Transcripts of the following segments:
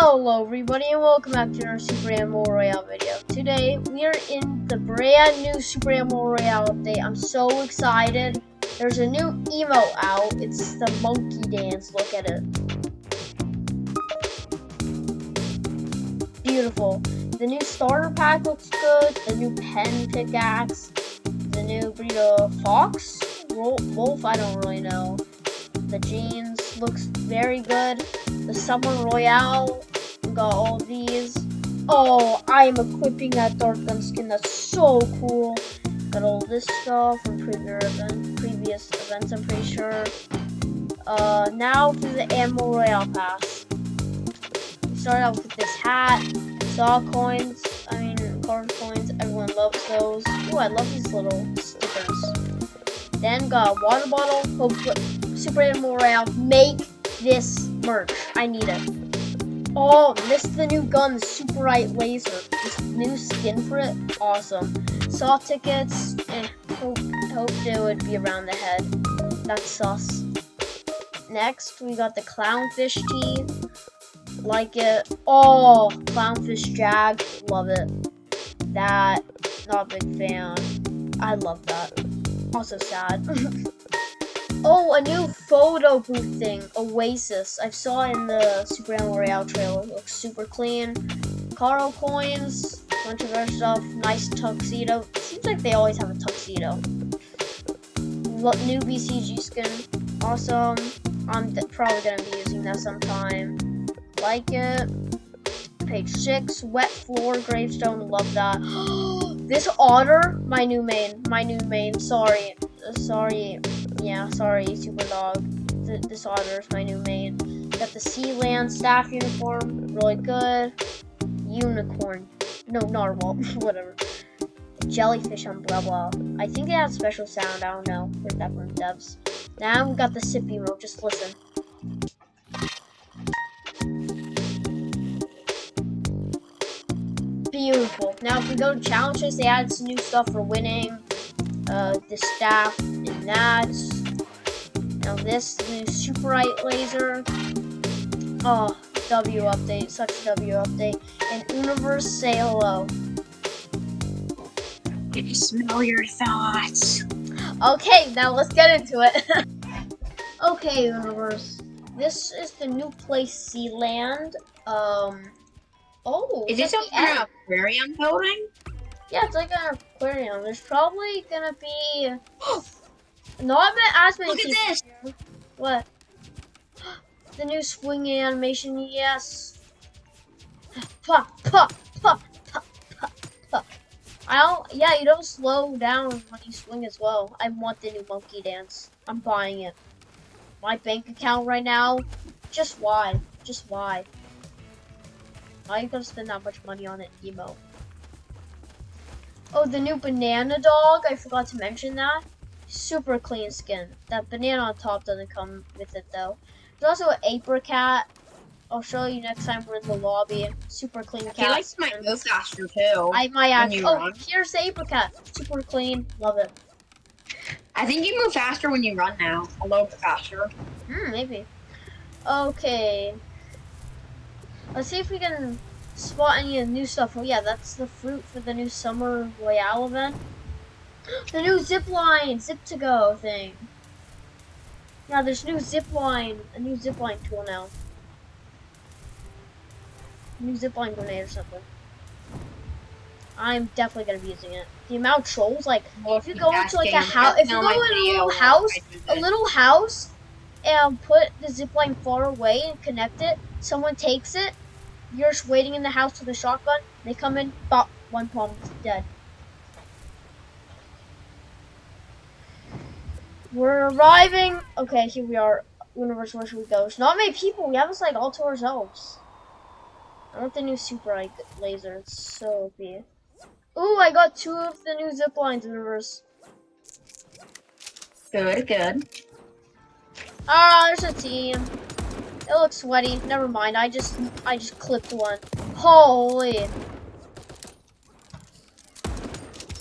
Hello everybody and welcome back to our Super Animal Royale video. Today we are in the brand new Super Animal Royale update. I'm so excited. There's a new emote out. It's the monkey dance. Look at it. Beautiful. The new starter pack looks good. The new pen pickaxe. The new burrito fox? Wolf? I don't really know. The jeans looks very good. The summer royale, we got all these. Oh, I am equipping that dark gun skin. That's so cool. Got all this stuff from previous events, I'm pretty sure. Now for the animal royale pass. We start out with this hat, card coins. Everyone loves those. Ooh, I love these little stickers. Then got a water bottle. Hopefully, Super Animal Royale, make this merch. I need it. Oh, this is the new gun, the Super Right Laser. This new skin for it, awesome. Saw tickets, hoped it would be around the head. That's sus. Next, we got the clownfish tee. Like it. Oh, clownfish jag, love it. That, not a big fan. I love that. Also sad. Oh, a new photo booth thing, Oasis. I saw it in the Super Animal Royale trailer. It looks super clean. Caro coins, bunch of other stuff. Nice tuxedo. Seems like they always have a tuxedo. New BCG skin, awesome. I'm probably gonna be using that sometime. Like it. Page 6, wet floor gravestone. Love that. This otter, my new main. Sorry, Super Dog. This otter is my new main. Got the Sealand staff uniform, really good. Unicorn, no, narwhal, whatever. Jellyfish umbrella. I think it has special sound. I don't know. Heard that from devs. Now we got the sip emote. Just listen. Beautiful. Now if we go to challenges, they added some new stuff for winning. The staff and that. Now this new Super Right Laser. Oh, W update. Such a W update. And Universe, say hello. Can you smell your thoughts? Okay, now let's get into it. Okay, Universe. This is the new place, Sealand. Oh, Is this an aquarium building? Yeah, it's like an aquarium. There's probably gonna be not as many. Look at this! Here. What? The new swinging animation, yes. Pop, pop, pop, pop, pop, pop. Yeah, you don't slow down when you swing as well. I want the new monkey dance. I'm buying it. My bank account right now, just why? Why are you gonna spend that much money on an emote? Oh, the new banana dog. I forgot to mention that. Super clean skin. That banana on top doesn't come with it though. There's also an apricot. I'll show you next time we're in the lobby. Super clean cat. He likes my move faster too. I might actually. Oh, here's the apricot. Super clean. Love it. I think you move faster when you run now. A little bit faster. Maybe. Okay. Let's see if we can spot any new stuff. Oh yeah, that's the fruit for the new Summer Royale event. The new zip line, zip to go thing. Yeah, there's new zip line, a new zip line tool now. New zip line grenade or something. I'm definitely gonna be using it. The amount of trolls, like if you go into like a house, if you go in a little house, and put the zip line far away and connect it, someone takes it. You're just waiting in the house with a shotgun. They come in, bop, one palm, dead. We're arriving. Okay, here we are. Universe, where should we go? There's not many people. We have this like all to ourselves. I want the new Super Right Laser. It's so OP. Ooh, I got 2 of the new zip lines, Universe. Good. Ah, there's a team. It looks sweaty. Never mind. I just clipped one. Holy.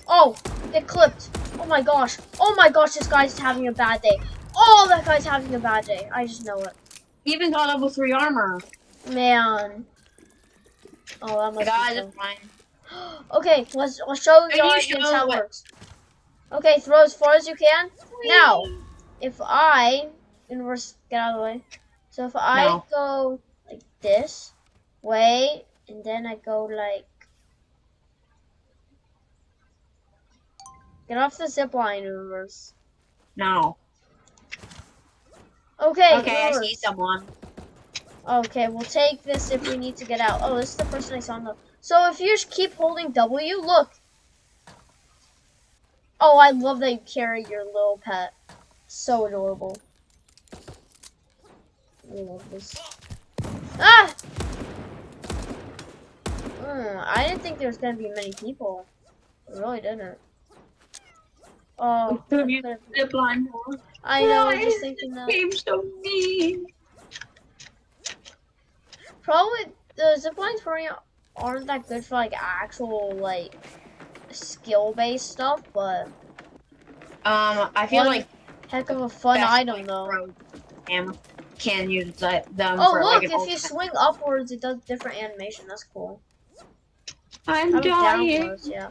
Oh, it clipped. Oh my gosh. Oh my gosh, this guy's having a bad day. Oh, that guy's having a bad day. I just know it. He even got level 3 armor. Man. Oh, that I must got be a so. line. Okay, I'll show the Can you audience show how it what? works. Okay, throw as far as you can. Now, Whee! if I, universe, get out of the way. So if I No. go like this way, and then I go like, get off the zip line, universe. No. Okay, Okay, I see universe. someone. Okay, we'll take this if we need to get out. Oh, this is the person I saw in the. So if you just keep holding W, look. Oh, I love that you carry your little pet. So adorable. I love this. Ah! I didn't think there was gonna be many people. I really didn't. Oh, I You could've- zip line more. I know, Why just is thinking this that. game so mean? Probably the zip lines probably aren't that good for like actual like skill-based stuff, but I feel one like heck the of a fun best item like though. pro can use them Oh for like look, an if you ultimate. swing upwards, it does different animation. That's cool. I'm How about dying. downwards? Yeah.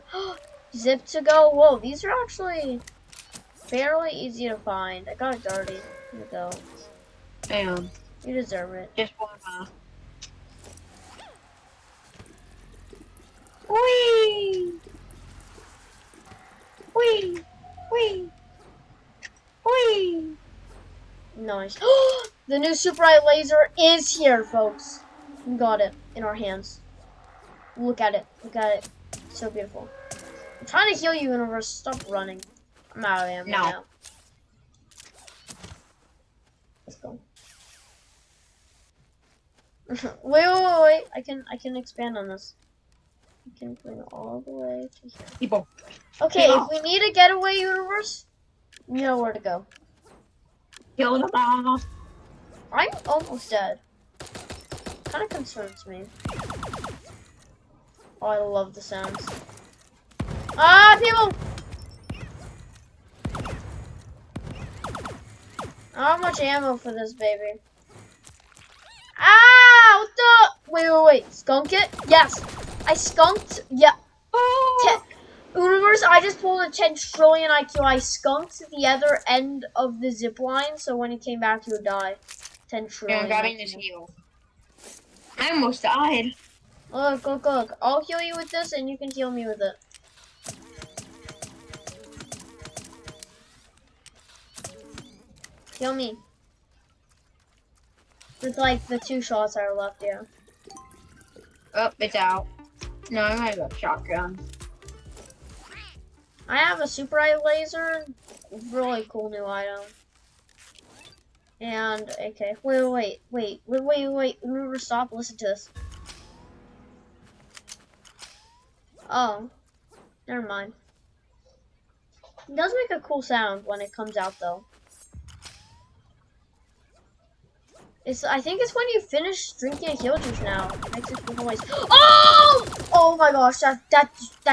Zip to go. Whoa, these are actually fairly easy to find. I got a Darty. Here we go. Damn. You deserve it. Just wanna. Whee! Whee! Whee! Whee! Nice. The new Super Eye Laser is here, folks. We got it in our hands. Look at it. Look at it. So beautiful. I'm trying to heal you, universe. Stop running. I'm out of ammo No. now. Let's go. wait. I can expand on this. I can bring it all the way to here. People. Okay, if we need a getaway, universe, you know where to go. Kill them all. I'm almost dead. Kind of concerns me. Oh, I love the sounds. Ah, people! I don't have much ammo for this baby. Ah! What the? Wait. Skunk it? Yes. I skunked. Yeah. Oh. Universe, I just pulled a 10 trillion IQ. I skunked the other end of the zip line, so when he came back, he would die. 10 Yeah, trillion. I'm grabbing this heal. I almost died. Look. I'll heal you with this, and you can heal me with it. Heal me. With like the 2 shots that are left, yeah. Oh, it's out. No, I might have a shotgun. I have a Super Eye Laser. Really cool new item. And, okay. Wait. Remember, stop. Listen to this. Oh. Never mind. It does make a cool sound when it comes out, though. I think it's when you finish drinking a heal juice now. It makes this cool noise. Oh! Oh my gosh, that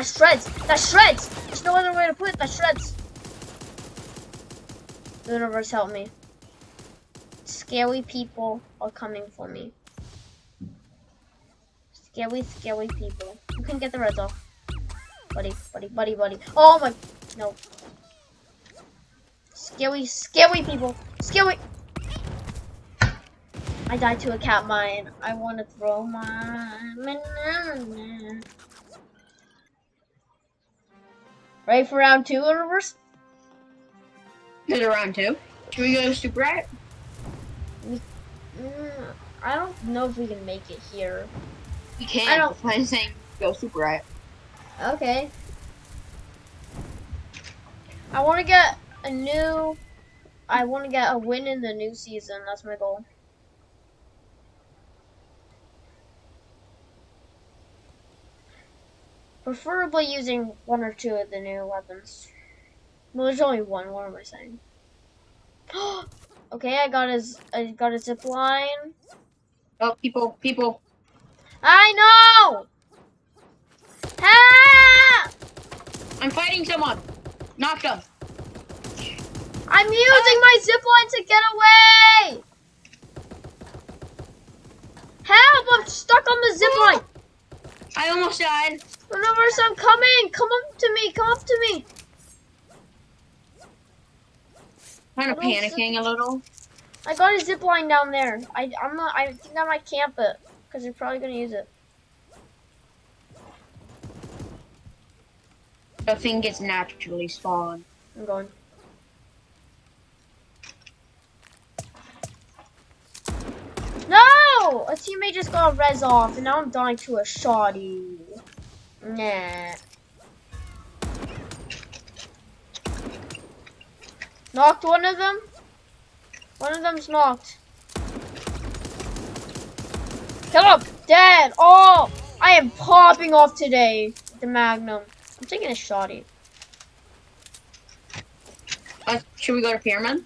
shreds. That shreds! There's no other way to put it. That shreds. The universe, help me. Scary people are coming for me. Scary people. You can get the reds off. Buddy. Oh my, no. Scary people. Scary. I died to a cat mine. I want to throw mine. Ready for round 2, universe? Is it round 2? Should we go to Super Rat? I don't know if we can make it here. We can. I don't- That's why I'm saying go Super Rat. Okay. I want to get a win in the new season. That's my goal. Preferably using 1 or 2 of the new weapons. Well, there's only one. What am I saying? Okay, I got a zip line. Oh, people. I know. Ah! I'm fighting someone. Knocked him. I'm using my zip line to get away. Help! I'm stuck on the zip line. I almost died. Universe, I'm coming! Come up to me! Come up to me! Kind of I don't panicking a little. I got a zip line down there. I think I might camp it because you're probably gonna use it. The thing gets naturally spawned. I'm going. No! A teammate just got a res off, and now I'm dying to a shoddy. Nah. Knocked one of them. One of them's knocked. Kill him! Dead! Oh! I am popping off today with the Magnum. I'm taking a shoddy. Should we go to Pyramid?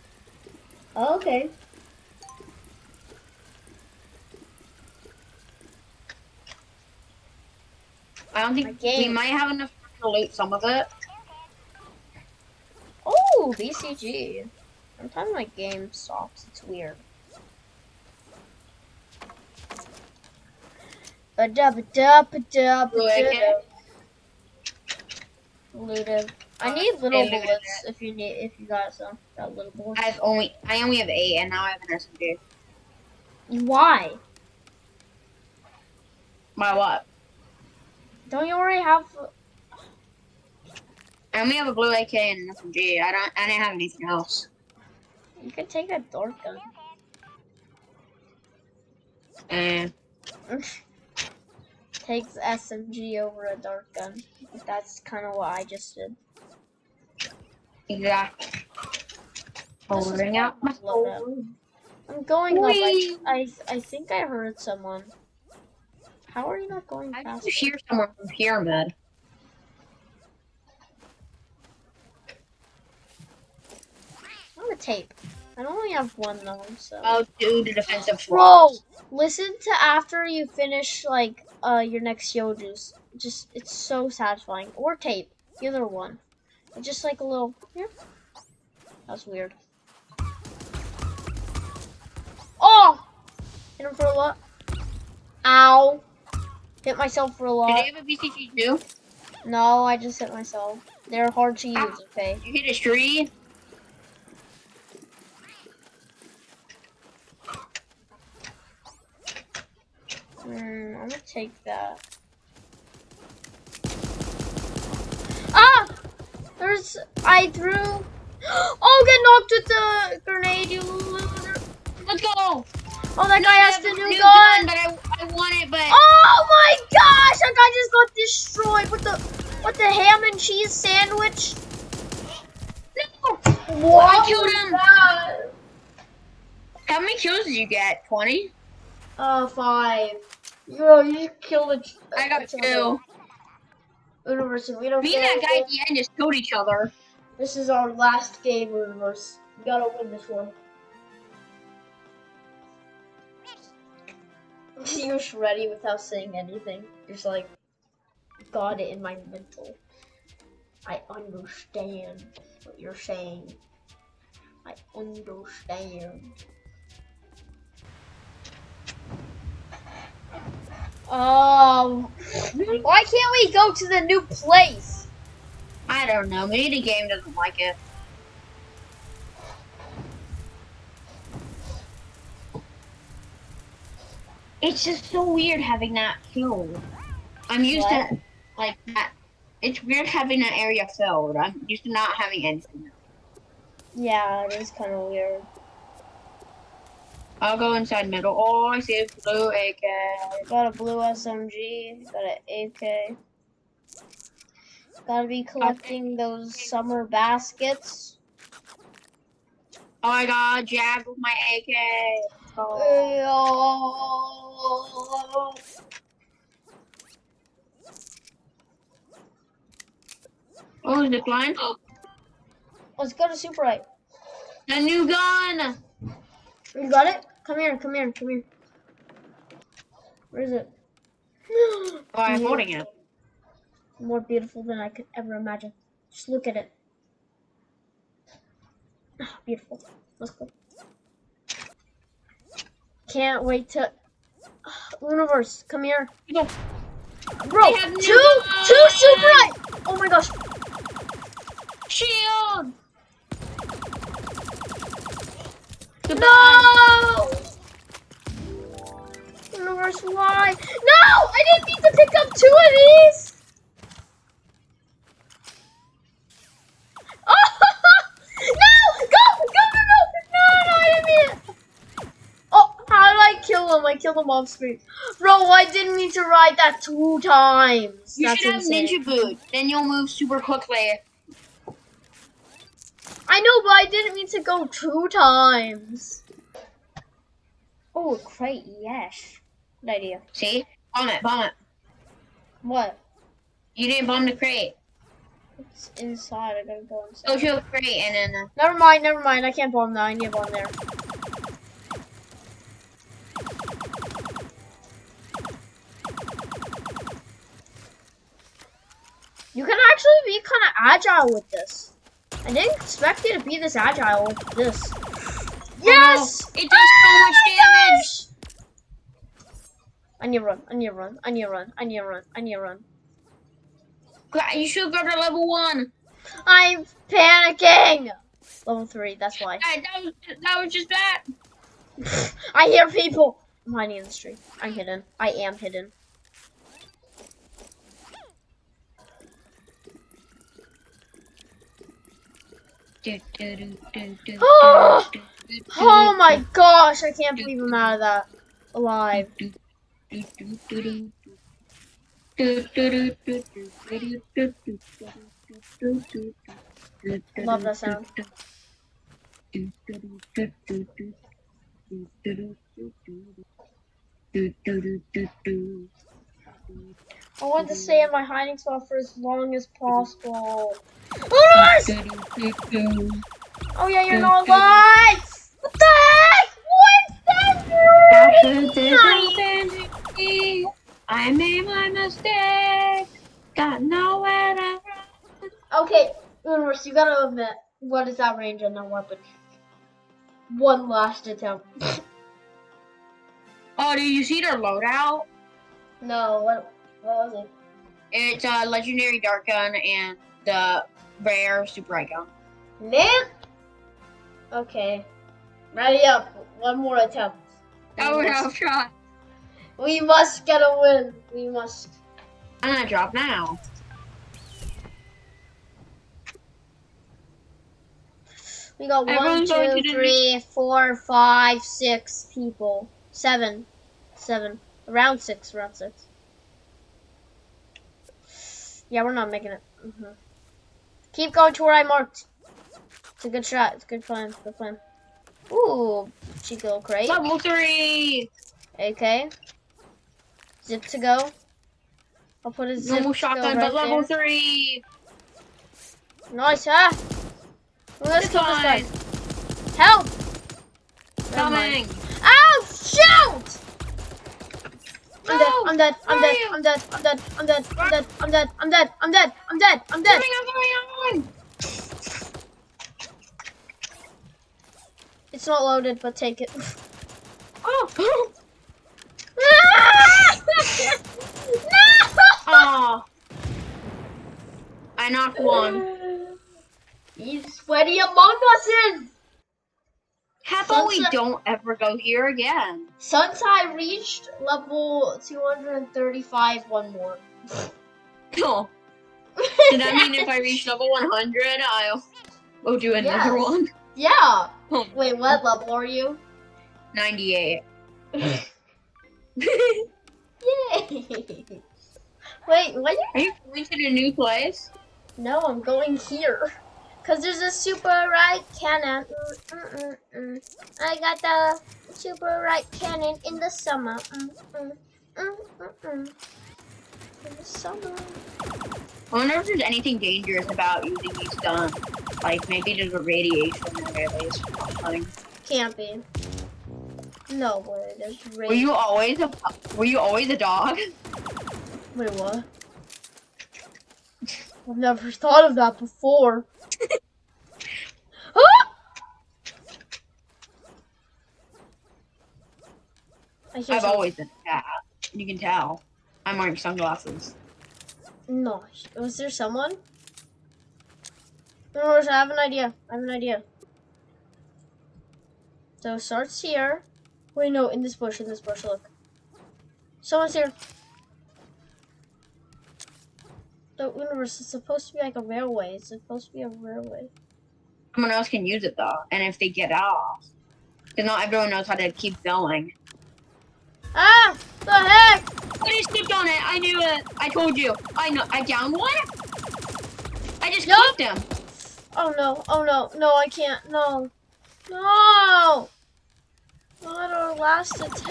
Oh, okay. I don't think we might have enough to loot some of it. Oh, BCG. Sometimes my game stops. It's weird. Looted. I need little bullets if you got some. Got little bullets. I only have 8 and now I have an SMG. Why? My what? Don't you already have? I only have a blue AK and an SMG. I didn't have anything else. You could take a dart gun. And Takes SMG over a dart gun. That's kind of what I just did. exactly. Holding out my sword. I'm going up. I think I heard someone. How are you not going I fast? just hear someone from Pyramid. I'm gonna tape. I only have one though, so. I'll do the defensive Bro, swaps. listen to after you finish like your next Yoju's. Just it's so satisfying. Or tape, either one. It's just like a little. Yeah. That's weird. Oh, hit him for a lot. Ow. Hit myself for a Do lot. they have a BCG too? No, I just hit myself. They're hard to use. Okay. You hit a tree. I'm gonna take that. Ah! I threw. Oh, get knocked with the grenade, you loser. Let's go. Oh, that guy has the new gun. gun. But I want it, but Oh my gosh, that guy just got destroyed with the ham and cheese sandwich. no. What? I killed him. How many kills did you get? 20? 5. Yo, you killed it. I got 2. Universe, we don't Me and that guy at the end just killed each other. This is our last game, Universe. We gotta win this one. You're just ready without saying anything. Just like, got it in my mental. I understand what you're saying. I understand. Why can't we go to the new place? I don't know. Maybe the game doesn't like it. It's just so weird having that filled. I'm used to like that. It's weird having an area filled. I'm used to not having anything. Yeah, it is kind of weird. I'll go inside middle. Oh, I see a blue AK. Got a blue SMG. Got an AK. Gotta be collecting those summer baskets. Oh, I got jabbed with my AK. Oh, zip line. Let's go to Super 8. A new gun. You got it? Come here, come here, come here. Where is it? Oh, I'm holding it. More beautiful than I could ever imagine. Just look at it. Beautiful. Let's go. Can't wait to... Universe, come here. Go. Bro, have no two super eye. Oh my gosh. Shield. No! Universe, why? No! I didn't need to pick up 2 of these! Oh! No! No, I didn't mean it! Oh, how did I kill him? I killed him off screen. Bro, I didn't need to ride that 2 times. You That's should have insane. ninja boots. Then you'll move super quickly. I know, but I didn't mean to go 2 times. Oh, a crate, yes. Good idea. See? Bomb it, bomb it. What? You didn't bomb the crate. It's inside. I gotta go inside. Go to a crate and then. Never mind. I can't bomb that. I need a bomb there. You can actually be kind of agile with this. I didn't expect you to be this agile with this. Yes! Oh, it does so much damage! I need to run. I need to run. I need to run. I need to run. I need to run. You should go to level 1. I'm panicking! Level 3, that's why. That was just that. I hear people! I'm hiding in the street. I'm hidden. I am hidden. Oh my gosh, I can't believe I'm out of that alive. Love that sound. I want to stay in my hiding spot for as long as possible. Oh, yeah, you're not alive! What the heck? What's that doing? I made my mistake. Got nowhere to run. Okay, Universe, you gotta admit, what is that range on that weapon? One last attempt. Oh, did you see their loadout? No, what was it? It's a legendary dart gun and the rare super ray gun. Man! Okay. Ready up. One more attempt. Oh, shot. We must get a win. We must. I'm gonna drop now. We got Everyone's 1, going 2, to 3, 4, 5, 6 people. 7. Around 6. Yeah, we're not making it. Keep going to where I marked. It's a good shot. It's a good plan. Good plan. Ooh, Chico crate. Level 3. Okay. Zip to go. I'll put a zip Normal to go shotgun, right but level there. 3. Nice, huh? Well, let's kill this guy. Fine. Help! Coming. Ow! Shoot! I'm dead. No! I'm dead. I'm Where dead. are you? I'm dead. I'm dead. I'm dead. I'm dead. I'm dead. I'm dead. I'm dead. I'm dead. I'm dead. Coming. It's not loaded, but take it. Oh. No! Oh. I knocked one. He's sweaty Among Us. How about we don't ever go here again? Since I reached level 235, one more. Cool. Does that mean if I reach level 100, I'll go do another Yes. one? Yeah. Oh. Wait, what level are you? 98. Yay! Wait, what? Are you going to the new place? No, I'm going here. Cause there's a super right cannon. I got the super right cannon in the summer. In the summer. I wonder if there's anything dangerous about using these guns. Like maybe there's a radiation or something. Can't be. No way. There's Were you always a dog? Wait, what? I've never thought of that before. Ah! I've always been a cat. You can tell. I'm wearing sunglasses. No. Was there someone? No, I have an idea. So it starts here. Wait, no, in this bush, look. Someone's here. The universe is supposed to be like a railway. It's supposed to be a railway. Someone else can use it though, and if they get off, because not everyone knows how to keep going. Ah! The heck! I just stepped on it. I knew it. I told you. I know. I downed one. I just Yup. clipped him. Oh no! Oh no! No, I can't. No! No! Not our last attempt!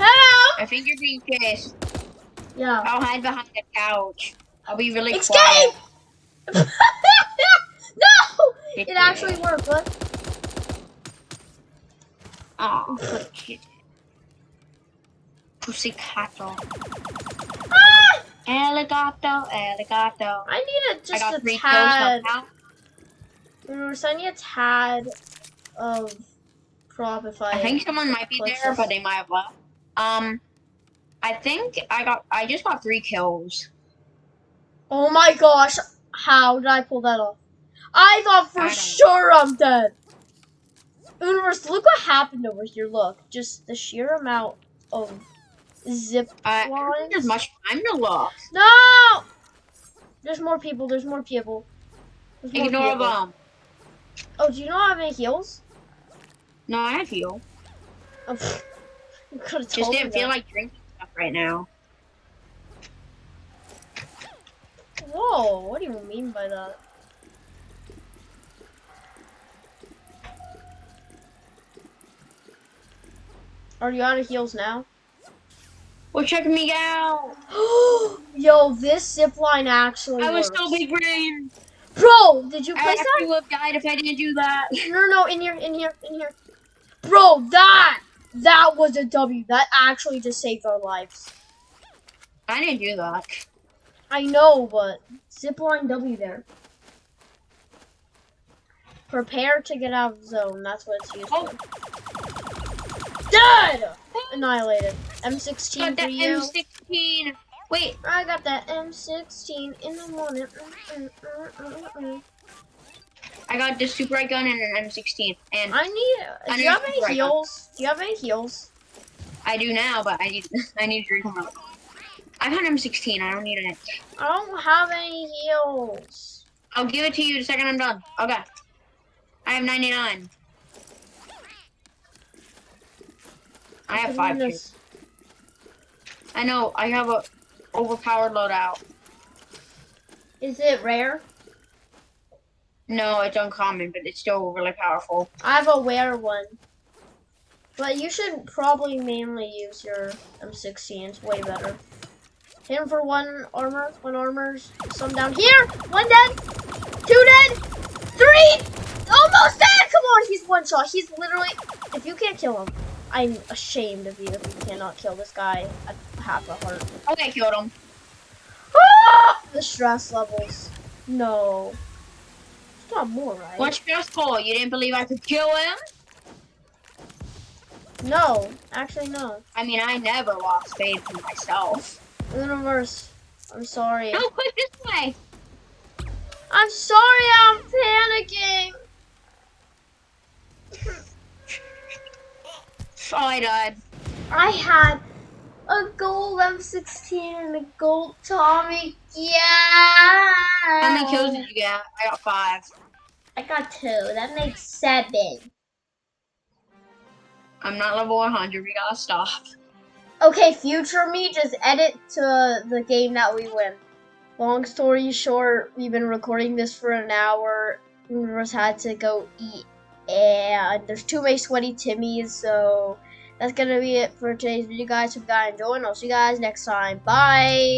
I think you're being chased. Yeah. I'll hide behind the couch. I'll be really Escape! quiet. No! It actually worked. What? Oh, good kid. Pussycato. Ah! Alligato. I need I got a 3 kills tad. now. I need a tad of prop if I think someone might be there, but they might have left. I think I just got 3 kills. Oh my gosh! How did I pull that off? I thought for sure I'm dead. Universe, look what happened over here. Look, just the sheer amount of zip I don't lines. think there's much time to look. No! There's more people. There's more people. Ignore them. Oh, do you not have any heals? No, I have heal. Oh, you could have Just told me didn't feel that. like drinking stuff right now. Whoa, what do you mean by that? Are you out of heals now? Well, check me out. Yo, this zip line actually I was works. so big brain. Bro, did you I place actually that? would have died if I didn't do that. No, in here. Bro, that was a W. That actually just saved our lives. I didn't do that. I know, but zipline W there. Prepare to get out of the zone. That's what it's used for. Dead! Annihilated. M16 Got for that you. M16. Wait. I got that M16 in the morning. I got the super ray gun and an M16. And Do you have any heals? Do you have any heals? I do now, but I need to drink more. I have an M16. I don't need it. I don't have any heals. I'll give it to you the second I'm done. Okay. I have 99. I have 5 kills. I know. I have a overpowered loadout. Is it rare? No, it's uncommon, but it's still really powerful. I have a rare one. But you should probably mainly use your M16. It's way better. Hit him for 1 armor. 1 armor's some down here. 1 dead. 2 dead. 3. Almost dead. Come on. He's 1 shot. He's literally. If you can't kill him, I'm ashamed of you if you cannot kill this guy at half a heart. Okay, I killed him. Ah! The stress levels. No. It's not more, right? What's stressful? You didn't believe I could kill him? No. Actually, no. I mean, I never lost faith in myself. Universe. I'm sorry. No, quick this way. I'm sorry. I'm panicking. Oh, I died. I had a gold M16 and a gold Tommy. Yeah. How many kills did you get? I got 5. I got 2. That makes 7. I'm not level 100. We gotta stop. Okay, future me, just edit to the game that we win. Long story short, we've been recording this for an hour. We just had to go eat. And there's 2 way sweaty Timmies, so that's gonna be it for today's video, guys. Hope you guys enjoyed, and I'll see you guys next time. Bye!